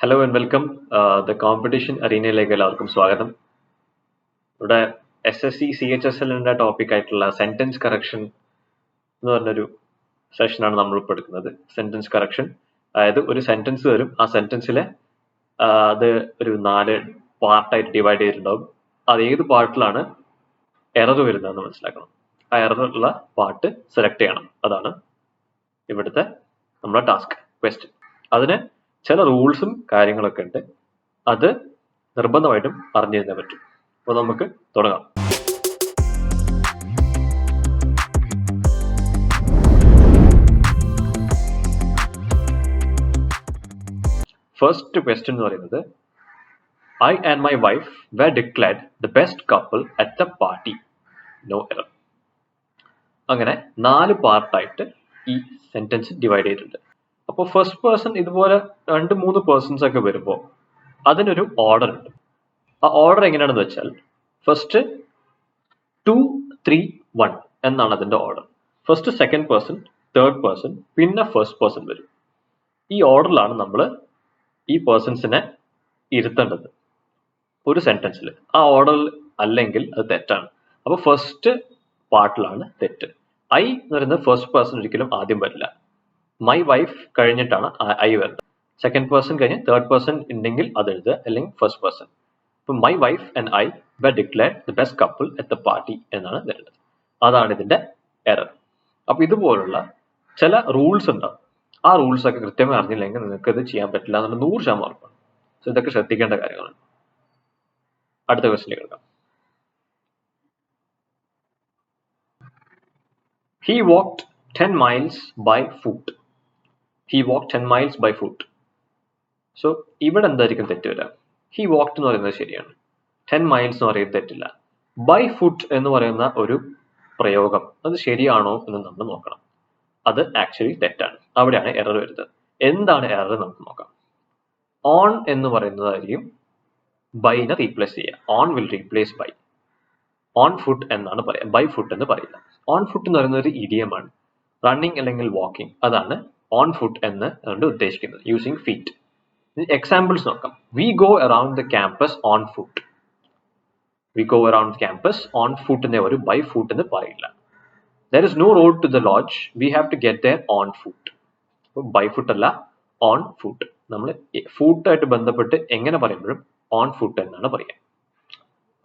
Hello and welcome the competition അറീനയിലേക്ക് എല്ലാവർക്കും സ്വാഗതം. ഇവിടെ SSC CHSLന്റെ ടോപ്പിക് ആയിട്ടുള്ള സെന്റൻസ് കറക്ഷൻ എന്ന് പറഞ്ഞൊരു സെഷനാണ് നമ്മൾ ഇപ്പോൾ എടുക്കുന്നത്. സെന്റൻസ് കറക്ഷൻ, അതായത് ഒരു സെന്റൻസ് വരും, ആ സെന്റൻസിലെ അത് ഒരു 4 പാർട്ടായിട്ട് ഡിവൈഡ് ചെയ്തിട്ടുണ്ടാവും. അത് ഏത് പാർട്ടിലാണ് എറർ വരുന്നതെന്ന് മനസ്സിലാക്കണം. ആ എററുള്ള പാർട്ട് സെലക്ട് ചെയ്യണം. അതാണ് ഇവിടുത്തെ നമ്മുടെ ടാസ്ക് ക്വസ്റ്റ്യൻ. അതിന് ചില റൂൾസും കാര്യങ്ങളൊക്കെ ഉണ്ട്, അത് നിർബന്ധമായിട്ടും അറിഞ്ഞിരുന്നേ പറ്റും. അപ്പോൾ നമുക്ക് തുടങ്ങാം. ഫസ്റ്റ് ക്വസ്റ്റ്യൻ എന്ന് പറയുന്നത്, I and my wife were declared the best couple at the party. No error. അങ്ങനെ 4 പാർട്ടായിട്ട് ഈ സെന്റൻസ് ഡിവൈഡ് ചെയ്തിട്ടുണ്ട്. അപ്പോൾ ഫസ്റ്റ് പേഴ്സൺ ഇതുപോലെ 2-3 പേഴ്സൺസ് ഒക്കെ വരുമ്പോൾ അതിനൊരു ഓർഡർ ഉണ്ട്. ആ ഓർഡർ എങ്ങനെയാണെന്ന് വെച്ചാൽ, ഫസ്റ്റ് 2, 3, 1 എന്നാണ് അതിന്റെ order. First second person, third person, പിന്നെ ഫസ്റ്റ് പേഴ്സൺ വരും. ഈ ഓർഡറിലാണ് നമ്മൾ ഈ പേഴ്സൺസിനെ ഇരുത്തേണ്ടത് ഒരു സെന്റൻസിൽ. ആ ഓർഡറിൽ അല്ലെങ്കിൽ അത് തെറ്റാണ്. അപ്പോൾ ഫസ്റ്റ് പാർട്ടിലാണ് തെറ്റ്. ഐ എന്ന് പറയുന്നത് ഫസ്റ്റ് പേഴ്സൺ ഒരിക്കലും ആദ്യം വരില്ല. മൈ വൈഫ് കഴിഞ്ഞിട്ടാണ് ഐ വരുന്നത്. സെക്കൻഡ് പേഴ്സൺ കഴിഞ്ഞ് തേർഡ് പേഴ്സൺ ഉണ്ടെങ്കിൽ അത് എഴുതുക, അല്ലെങ്കിൽ ഫസ്റ്റ് പേഴ്സൺ. ഇപ്പൊ my wife and I were declared the best couple at the party എന്നാണ് വരുന്നത്. അതാണ് ഇതിന്റെ എറർ. അപ്പൊ ഇതുപോലുള്ള ചില റൂൾസ് ഉണ്ടാവും. ആ റൂൾസ് ഒക്കെ കൃത്യമായി അറിഞ്ഞില്ലെങ്കിൽ നിങ്ങൾക്ക് ഇത് ചെയ്യാൻ പറ്റില്ല എന്നുള്ള 100% ഉറപ്പാണ്. സോ ഇതൊക്കെ ശ്രദ്ധിക്കേണ്ട കാര്യങ്ങളാണ്. അടുത്ത ക്വസ്റ്റ്യനിലേക്ക് എടുക്കാം. He walked 10 miles by foot. He walked 10 miles by foot. So ഇവിടെ എന്തായിരിക്കും തെറ്റ് വരിക? He walked എന്ന് പറയുന്നത് ശരിയാണ്. 10 miles എന്ന് പറയുന്നത് തെറ്റില്ല. By foot എന്ന് പറയുന്ന ഒരു പ്രയോഗം അത് ശരിയാണോ എന്ന് നമ്മൾ നോക്കണം. അത് ആക്ച്വലി തെറ്റാണ്. അവിടെയാണ് എറർ വരുന്നത്. എന്താണ് എറർ നമുക്ക് നോക്കാം. ഓൺ എന്ന് പറയുന്നതായിരിക്കും ബൈനെ റീപ്ലേസ് ചെയ്യുക. On will replace by. On foot എന്നാണ് പറയുക, ബൈ ഫുട്ട് എന്ന് പറയില്ല. ഓൺ ഫുട്ട് എന്ന് പറയുന്നത് ഒരു ഇഡിയമാണ്. റണ്ണിങ് അല്ലെങ്കിൽ വാക്കിംഗ്, അതാണ് ഓൺ ഫുട്ട് എന്ന് കൊണ്ട് ഉദ്ദേശിക്കുന്നത്. Using feet. എക്സാമ്പിൾസ് നോക്കാം. We go around the campus on foot. We go around campus on foot എന്നേ ഒരു ബൈ ഫുട്ട് എന്ന് പറയില്ല. There is no road to the lodge, we have to get there on foot. By foot അല്ല, on foot. നമ്മൾ ഫുട്ടായിട്ട് ബന്ധപ്പെട്ട് എങ്ങനെ പറയുമ്പോഴും ഓൺ ഫുട്ട് എന്നാണ് പറയുക.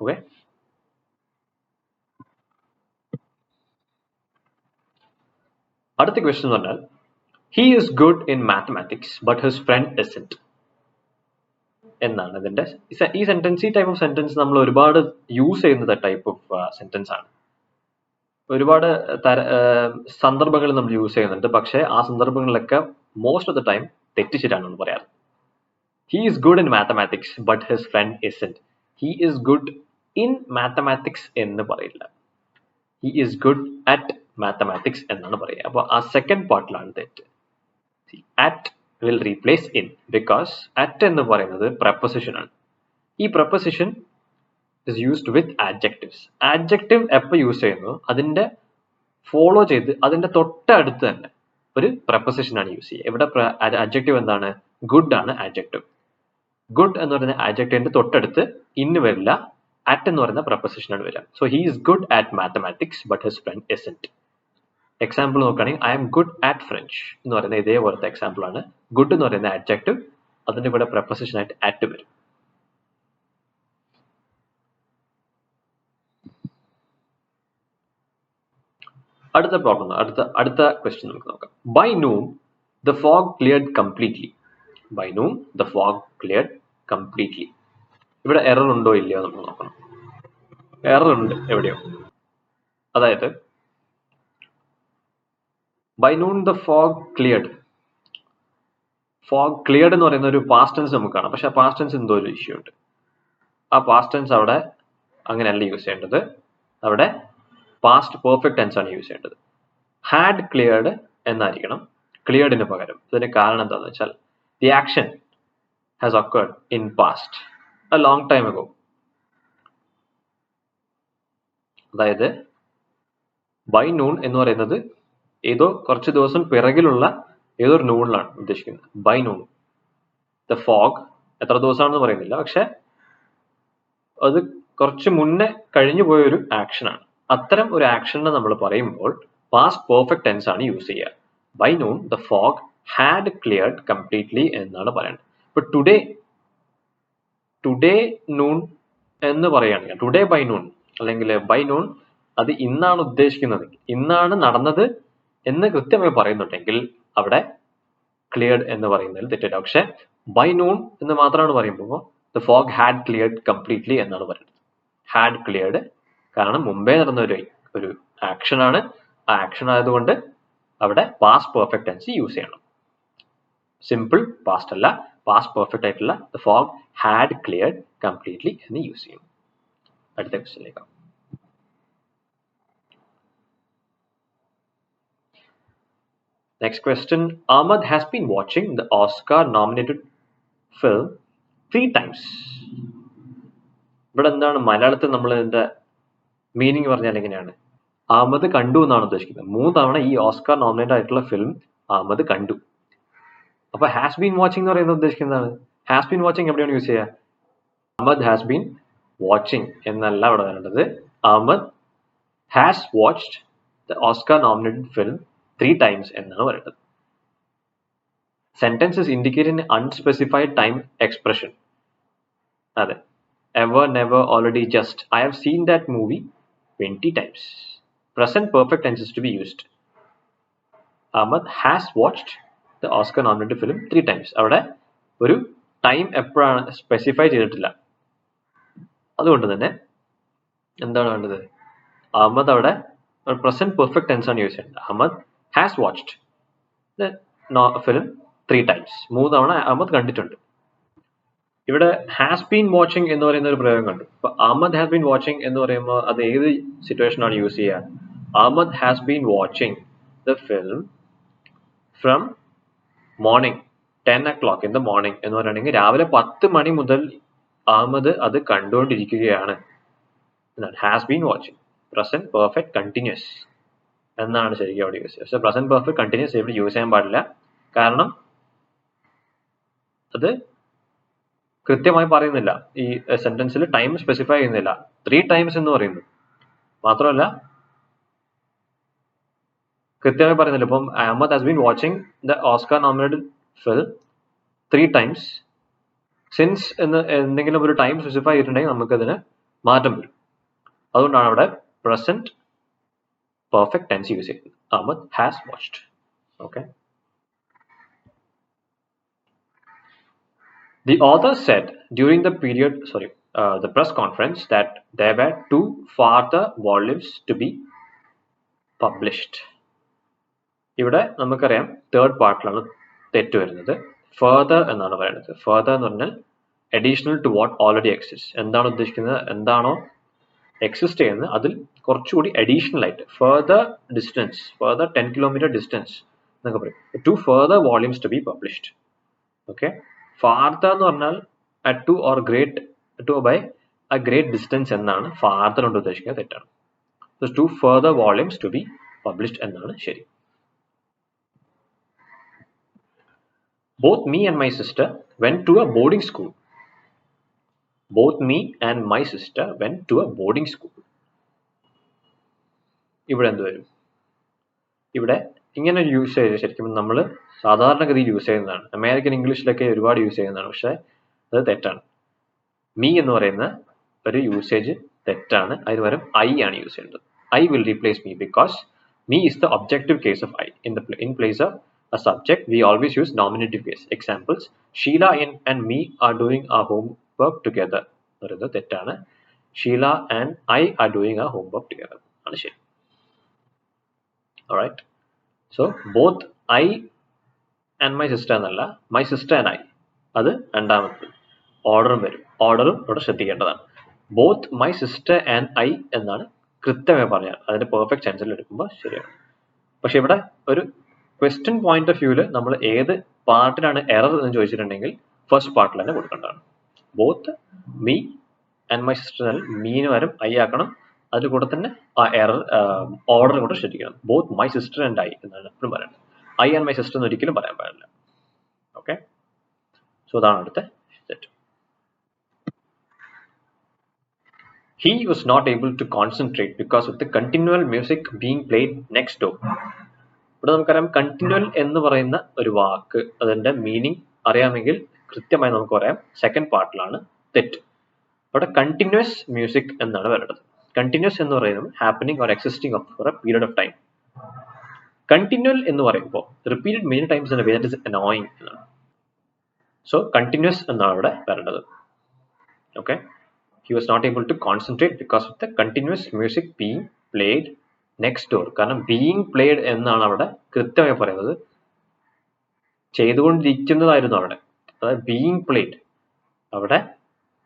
ഓക്കെ. അടുത്ത ക്വസ്റ്റ്യൻ എന്ന് പറഞ്ഞാൽ, he is good in mathematics but his friend isn't എന്നാണ് ഇതിന്റെ. ഈ സെന്റൻസ്, ഈ ടൈപ്പ് ഓഫ് സെന്റൻസ് നമ്മൾ ഒരുപാട് യൂസ് ചെയ്യുന്ന ടൈപ്പ് ഓഫ് സെന്റൻസ് ആണ്. ഒരുപാട് സന്ദർഭങ്ങളിൽ നമ്മൾ യൂസ് ചെയ്യുന്നുണ്ട്. പക്ഷേ ആ സന്ദർഭങ്ങളിലൊക്കെ മോസ്റ്റ് ഓഫ് ദ ടൈം തെറ്റിച്ചിട്ടാണ് പറയാറ്. He is good in mathematics but his friend isn't. He is good in mathematics എന്ന് പറയില്ല. He is good at mathematics എന്നാണ് പറയുക. അപ്പോൾ ആ സെക്കൻഡ് പാർട്ടിലാണ് തെറ്റ്. At will replace in, because at എന്ന് പറയുന്നത് പ്രപ്പോസിഷൻ ആണ്. ഈ preposition is used with adjectives. Adjective എപ്പോൾ യൂസ് ചെയ്യുന്നു, അതിന്റെ ഫോളോ ചെയ്ത് അതിന്റെ തൊട്ടടുത്ത് തന്നെ ഒരു പ്രപ്പോസിഷൻ ആണ് യൂസ് ചെയ്യുക. ഇവിടെ ആഡ്ജക്റ്റീവ് എന്താണ്? ഗുഡ് ആണ് ആഡ്ജക്റ്റീവ്. ഗുഡ് എന്ന് പറയുന്ന ആഡ്ജക്റ്റീവിന്റെ തൊട്ടടുത്ത് ഇന്ന് വരില്ല, അറ്റ് എന്ന് പറയുന്ന പ്രപ്പോസിഷൻ ആണ് വരിക. So he is good at mathematics but his friend isn't. Example നോക്കുകയാണെങ്കിൽ, I am good at French എന്ന് പറയുന്ന ഇതേപോലത്തെ എക്സാമ്പിൾ ആണ്. ഗുഡ് എന്ന് പറയുന്ന ആഡ്ജക്റ്റീവ്, അതിന്റെ ഇവിടെ പ്രപ്പോസിഷൻ ആയിട്ട് അറ്റ് വരും. അടുത്ത പ്രോബ്ലം, അടുത്ത ക്വസ്റ്റ്യൻ നമുക്ക് നോക്കാം. By noon the fog cleared completely. By noon the fog cleared completely. ഇവിടെ എറർ ഉണ്ടോ ഇല്ലയോ നമുക്ക് നോക്കണം. എറർ ഉണ്ട് എവിടെയോ. അതായത് by noon the fog cleared. Fog cleared എന്ന് പറയുന്ന ഒരു പാസ്റ്റ് ടെൻസ് നമുക്ക് കാണാം. പക്ഷെ ആ പാസ്റ്റ് ടെൻസ് എന്തോ ഒരു ഇഷ്യൂ ഉണ്ട്. ആ പാസ്റ്റ് ടെൻസ് അവിടെ അങ്ങനെയല്ല യൂസ് ചെയ്യേണ്ടത്. അവിടെ പാസ്റ്റ് പെർഫെക്റ്റ് ടെൻസ് ആണ് യൂസ് ചെയ്യേണ്ടത്. ഹാഡ് ക്ലിയർഡ് എന്നായിരിക്കണം ക്ലിയർഡിന് പകരം. ഇതിന് കാരണം എന്താണെന്ന് വെച്ചാൽ, the action has occurred in past A long time ago. അതായത് ബൈ നൂൺ എന്ന് പറയുന്നത് ഏതോ കുറച്ച് ദിവസം പിറകിലുള്ള ഏതൊരു നൂണിലാണ് ഉദ്ദേശിക്കുന്നത്. ബൈ നൂൺ the fog എത്ര ദിവസമാണെന്ന് പറയുന്നില്ല, പക്ഷെ അത് കുറച്ച് മുന്നേ കഴിഞ്ഞു പോയ ഒരു ആക്ഷൻ ആണ്. അത്തരം ഒരു ആക്ഷനെ നമ്മൾ പറയുമ്പോൾ past perfect tense ആണ് യൂസ് ചെയ്യുക. By noon the fog had cleared completely എന്നാണ് പറയുന്നത്. ഇപ്പൊ ടുഡേ noon എന്ന് പറയുകയാണെങ്കിൽ ടുഡേ ബൈ noon അല്ലെങ്കിൽ ബൈ noon അത് ഇന്നാണ് ഉദ്ദേശിക്കുന്നത്, ഇന്നാണ് നടന്നത് എന്ന് കൃത്യമായി പറയുന്നുണ്ടെങ്കിൽ അവിടെ ക്ലിയർഡ് എന്ന് പറയുന്നതിൽ തെറ്റില്ല. പക്ഷെ ബൈ noon എന്ന് മാത്രമാണ് പറയുമ്പോൾ the fog had cleared completely എന്നാണ് പറയുന്നത്. had cleared കാരണം മുമ്പേ നടന്ന ഒരു ആക്ഷൻ ആണ്. ആ ആക്ഷൻ ആയതുകൊണ്ട് അവിടെ പാസ്റ്റ് പെർഫെക്റ്റ് ടെൻസ് യൂസ് ചെയ്യണം. സിമ്പിൾ പാസ്റ്റ് അല്ല, പാസ്റ്റ് പെർഫെക്റ്റ് ആയിട്ടുള്ള the fog had cleared completely എന്ന് യൂസ് ചെയ്യും. അടുത്ത ക്വസ്റ്റ്യനിലേക്ക്. Next question. Ahmad has been watching the Oscar nominated film 3 times. ഇവിടെ എന്താണ് മലയാളത്തിൽ നമ്മൾ ഇതിന്റെ മീനിങ് പറഞ്ഞാൽ എങ്ങനെയാണ്? അഹമ്മദ് കണ്ടു എന്നാണ് ഉദ്ദേശിക്കുന്നത്. 3 തവണ ഈ ഓസ്കാർ നോമിനേറ്റ് ആയിട്ടുള്ള ഫിലിം അഹമ്മദ് കണ്ടു. അപ്പൊ ഹാസ് ബീൻ വാച്ചിങ് എന്ന് പറയുന്നത് ഉദ്ദേശിക്കുന്നതാണ്. ഹാസ് ബീൻ വാച്ചിങ് എവിടെയാണ് യൂസ് ചെയ്യുക? അഹമ്മദ് ഹാസ് ബീൻ വാച്ചിങ് എന്നല്ല ഇവിടെ വരേണ്ടത്. Ahmed has watched the Oscar nominated film 3 times എന്നാണ് പറയുന്നത്. Sentences indicate in unspecified time expression. അതെ, ever, never, already, just. I have seen that movie 20 times. Present perfect tense is to be used. Ahmad has watched the Oscar nominated film 3 times. അവിടെ ഒരു time എപ്പോഴാണ് specify ചെയ്തിട്ടില്ല. അതുകൊണ്ട് തന്നെ എന്താണ് വേണ്ടത്? അഹമ്മദ് അവിടെ പ്രസന്റ് പെർഫെക്റ്റ് ടെൻസ് ആണ് യൂസ് ചെയ്യേണ്ടത്. Ahmed has watched the film 3 times. 3 തവണ അഹമ്മദ് കണ്ടിട്ടുണ്ട്. ഇവിടെ ഹാസ് ബീൻ വാച്ചിങ് എന്ന് പറയുന്ന ഒരു പ്രയോഗം കണ്ടു. അപ്പൊ അഹമ്മദ് ഹാസ് ബീൻ വാച്ചിങ് എന്ന് പറയുമ്പോൾ അത് ഏത് സിറ്റുവേഷൻ ആണ് യൂസ് ചെയ്യുക? Ahmed has been watching the film from morning 10 o'clock in the morning എന്ന് പറയുകയാണെങ്കിൽ രാവിലെ 10 മണി മുതൽ അഹമ്മദ് അത് കണ്ടുകൊണ്ടിരിക്കുകയാണ് എന്നാണ്. Has been watching present perfect continuous എന്നാണ് ശരിക്കും അവിടെ യൂസ് ചെയ്യുക. പക്ഷെ പ്രസന്റ് പെർഫെക്റ്റ് കണ്ടിന്യൂസ് ഇവിടെ യൂസ് ചെയ്യാൻ പാടില്ല. കാരണം അത് കൃത്യമായി പറയുന്നില്ല. ഈ സെന്റൻസിൽ ടൈം സ്പെസിഫൈ ചെയ്യുന്നില്ല. 3 times എന്ന് പറയുന്നു. മാത്രമല്ല കൃത്യമായി പറയുന്നില്ല. ഇപ്പം Ahmed has been watching the Oscar nominated film 3 times. Since എന്ന് എന്തെങ്കിലും ഒരു ടൈം സ്പെസിഫൈ ചെയ്തിട്ടുണ്ടെങ്കിൽ നമുക്കതിന് മാറ്റം വരും. അതുകൊണ്ടാണ് അവിടെ പ്രസന്റ് പെർഫെക്റ്റ് ടെൻസ് യൂസ് ചെയ്യുന്നത്. Ahmed has watched. Okay. The author said during the the press conference that there were 2 further volumes to be published. ഇവിടെ നമുക്കറിയാം തേർഡ് പാർട്ടിലാണ് തെറ്റ് വരുന്നത്. ഫർദർ എന്നാണ് പറയുന്നത്. ഫർദർ എന്ന് പറഞ്ഞാൽ additional to what already exist. എന്താണ് ഉദ്ദേശിക്കുന്നത്? എന്താണോ എക്സിസ്റ്റ് ചെയ്യുന്നത് അതിൽ കുറച്ചുകൂടി അഡീഷണൽ ആയിട്ട് further distance, further 10 kilometer distance എന്നൊക്കെ പറയും. 2 further volumes to be published. Okay. Farther എന്ന് പറഞ്ഞാൽ at to or great to by a great distance എന്നാണ് ഫാർദർ കൊണ്ട് ഉദ്ദേശിക്കുന്നത്. തെറ്റാണ്. 2 further volumes to be published എന്നാണ് ശരി. Both me and my sister went to a boarding school. Both me and my sister went to a boarding school. ഇവിടെ എന്ത് വരും? ഇവിടെ ഇങ്ങനെ യൂസ് ചെയ്ത് ശരിക്കും നമ്മൾ സാധാരണഗതിയിൽ യൂസ് ചെയ്യുന്നതാണ്. അമേരിക്കൻ ഇംഗ്ലീഷിലൊക്കെ ഒരുപാട് യൂസ് ചെയ്യുന്നതാണ്. പക്ഷെ അത് തെറ്റാണ്. മീ എന്ന് പറയുന്ന ഒരു യൂസേജ് തെറ്റാണ്. അതിന് പകരം ഐ ആണ് യൂസ് ചെയ്യേണ്ടത്. I will replace me because me is the objective case of I. In place of a subject we always use nominative case. Examples: Sheila and me are doing our homework together. പറയുന്നത് തെറ്റാണ്. Sheila and I are doing our homework together ആണ് ശരി. Alright. So both I and my sister എന്നല്ല, my sister and I. അത് രണ്ടാമത്തെ ഓർഡറും വരും. ഓർഡറും ഇവിടെ ശ്രദ്ധിക്കേണ്ടതാണ്. Both my sister and I എന്നാണ് കൃത്യമായി പറഞ്ഞാൽ അതിന്റെ പെർഫെക്റ്റ് സെൻസിൽ എടുക്കുമ്പോൾ ശരിയാണ്. പക്ഷെ ഇവിടെ ഒരു ക്വസ്റ്റ്യൻ പോയിന്റ് ഓഫ് വ്യൂവിൽ നമ്മൾ ഏത് പാർട്ടിലാണ് എറർ എന്ന് ചോദിച്ചിട്ടുണ്ടെങ്കിൽ ഫസ്റ്റ് പാർട്ടിൽ തന്നെ കൊടുക്കേണ്ടതാണ്. Both me and my sister മീന് വരും ഐ ആക്കണം. അതിൽ കൂടെ തന്നെ ആ എറർ ഓർഡർ കൂടെ ശ്രദ്ധിക്കണം. Both my sister and I എന്നാണ് എപ്പോഴും പറയുന്നത്. ഐ ആൻഡ് മൈ സിസ്റ്റർ എന്ന് ഒരിക്കലും പറയാൻ പാടില്ല. ഓക്കെ. സോ അതാണ് അടുത്ത set. He was not able to concentrate because of the continual music being played next door. ഇവിടെ നമുക്കറിയാം കണ്ടിന്യൂവൽ എന്ന് പറയുന്ന ഒരു വാക്ക് അതിന്റെ മീനിങ് അറിയാമെങ്കിൽ കൃത്യമായി നമുക്ക് പറയാം സെക്കൻഡ് പാർട്ടിലാണ് തെറ്റ്. അവിടെ കണ്ടിന്യൂസ് മ്യൂസിക് എന്നാണ് വരുന്നത്. കണ്ടിന്യൂസ് എന്ന് പറയുന്നത് happening or existing for a period of time. Continual എന്ന് പറയുമ്പോൾ റിപ്പീറ്റഡ് മെനി ടൈംസ് എന്ന ദാറ്റ് ഇസ് അനോയിങ് എന്നാണ്. സോ കണ്ടിന്യൂസ് എന്നാണ് അവിടെ വരേണ്ടത്. Okay, he was not able to concentrate because of the continuous music being played next door. കാരണം being played എന്നാണ് അവിടെ കൃത്യമായി പറയുന്നത്. ചെയ്തുകൊണ്ടിരിക്കുന്നതായിരുന്നു അവിടെ, അതായത് being played. അവിടെ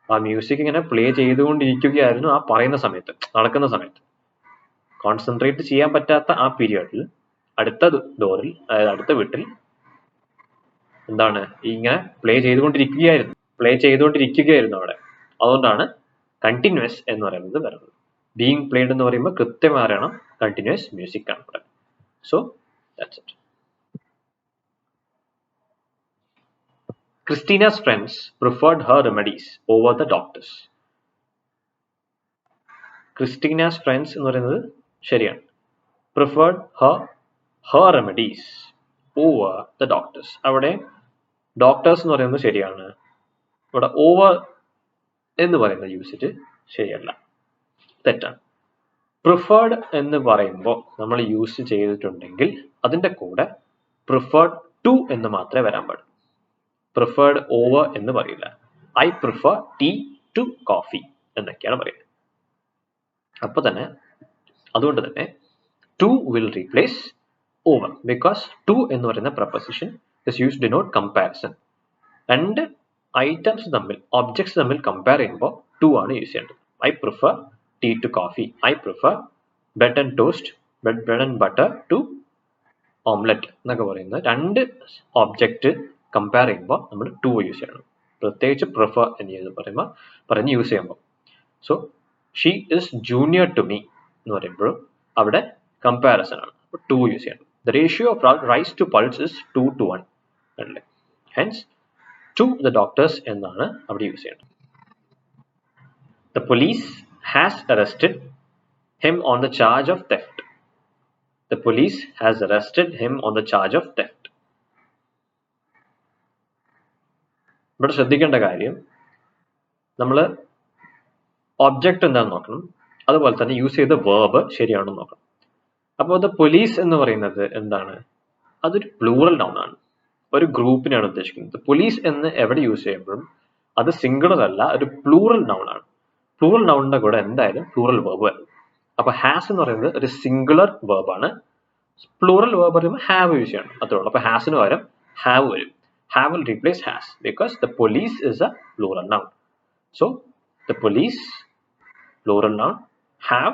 ആ മ്യൂസിക് ഇങ്ങനെ പ്ലേ ചെയ്തുകൊണ്ടിരിക്കുകയായിരുന്നു ആ പറയുന്ന സമയത്ത്, നടക്കുന്ന സമയത്ത്. കോൺസെൻട്രേറ്റ് ചെയ്യാൻ പറ്റാത്ത ആ പീരിയഡിൽ അടുത്ത ഡോറിൽ, അതായത് അടുത്ത വീട്ടിൽ എന്താണ് ഇങ്ങനെ പ്ലേ ചെയ്തുകൊണ്ടിരിക്കുകയായിരുന്നു അവിടെ. അതുകൊണ്ടാണ് കണ്ടിന്യൂസ് എന്ന് പറയുന്നത് വരുന്നത്. ബീങ് പ്ലേഡ് എന്ന് പറയുമ്പോൾ കൃത്യമായി അറിയണം കണ്ടിന്യൂസ് മ്യൂസിക് ആണ് ഇവിടെ. So that's it. Christina's friends preferred her remedies over the doctors. Christina's friends എന്ന് പറയുന്നത് ശരിയാണ്. Preferred her remedies over the doctors. അവിടെ ഡോക്ടേഴ്സ് എന്ന് പറയുന്നത് ശരിയാണ്. ഇവിടെ ഓവർ എന്ന് പറയുന്ന യൂസേജ് ശരിയല്ല, തെറ്റാണ്. പ്രിഫേർഡ് എന്ന് പറയുമ്പോൾ നമ്മൾ യൂസ് ചെയ്തിട്ടുണ്ടെങ്കിൽ അതിന്റെ കൂടെ പ്രിഫേർഡ് ടു എന്ന് മാത്രമേ വരാൻ പാടുള്ളൂ. പ്രിഫേർഡ് ഓവർ എന്ന് പറയില്ല. I prefer tea to coffee എന്നൊക്കെയാണ് പറയുന്നത്. അതുകൊണ്ട് തന്നെ to will replace over because to എന്ന് പറയുന്ന preposition is used to denote comparison. രണ്ട് ഐറ്റംസ് തമ്മിൽ, ഒബ്ജക്ട്സ് തമ്മിൽ കമ്പയർ ചെയ്യുമ്പോൾ ടു ആണ് യൂസ് ചെയ്യേണ്ടത്. I prefer tea to coffee, I prefer bread and toast, bread and butter to omelette എന്നൊക്കെ പറയുന്നത് രണ്ട് ഒബ്ജക്റ്റ് കമ്പയർ ചെയ്യുമ്പോൾ നമ്മൾ ടു യൂസ് ചെയ്യണം. പ്രത്യേകിച്ച് പ്രിഫർ എന്ന് പറഞ്ഞ് യൂസ് ചെയ്യുമ്പോൾ. So she is junior to me എന്ന് പറയുമ്പോഴും അവിടെ കമ്പാരിസൺ ആണ്, അപ്പോൾ ടു യൂസ് ചെയ്യണം. The ratio of rice to pulse is 2:1 അല്ലേ. ഹെൻസ് to the doctors എന്നാണ് അവിടെ യൂസ് ചെയ്യേണ്ടത്. The police has arrested him on the charge of theft. The police has arrested him on the charge of theft. ഇവിടെ ശ്രദ്ധിക്കേണ്ട കാര്യം, നമ്മൾ object എന്താണെന്ന് നോക്കണം, അതുപോലെ തന്നെ യൂസ് ചെയ്ത വേർബ് ശരിയാണെന്ന് നോക്കണം. അപ്പോൾ ദ പോലീസ് എന്ന് പറയുന്നത് എന്താണ്? അതൊരു പ്ലൂറൽ നൗൺ ആണ്, ഒരു ഗ്രൂപ്പിനെയാണ് ഉദ്ദേശിക്കുന്നത്. പോലീസ് എന്ന് എവിടെ യൂസ് ചെയ്യുമ്പോഴും അത് സിംഗുലർ അല്ല, ഒരു പ്ലൂറൽ നൗൺ ആണ്. പ്ലൂറൽ നൗണിന്റെ കൂടെ എന്തായാലും പ്ലൂറൽ വേർബ് വരും. അപ്പൊ ഹാസ് എന്ന് പറയുന്നത് ഒരു സിംഗുലർ വേർബ് ആണ്. പ്ലൂറൽ വേർബ് പറയുമ്പോൾ ഹാവ് യൂസ് ചെയ്യണം, അത്രേ ഉള്ളൂ. അപ്പൊ ഹാസിന് പകരം ഹാവ് വരും. Have will replace has because the police is A plural noun. So the police plural noun, have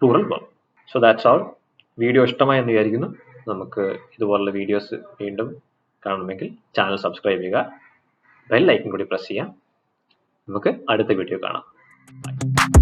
plural verb. So that's all. Video ഇഷ്ടമായി എന്ന് വിചാരിക്കുന്നു. നമുക്ക് ഇതുപോലുള്ള വീഡിയോസ് വീണ്ടും കാണണമെങ്കിൽ ചാനൽ സബ്സ്ക്രൈബ് ചെയ്യുക, ബെൽ ഐക്കൺ കൂടി പ്രസ് ചെയ്യാം. നമുക്ക് അടുത്ത വീഡിയോ കാണാം. ബൈ.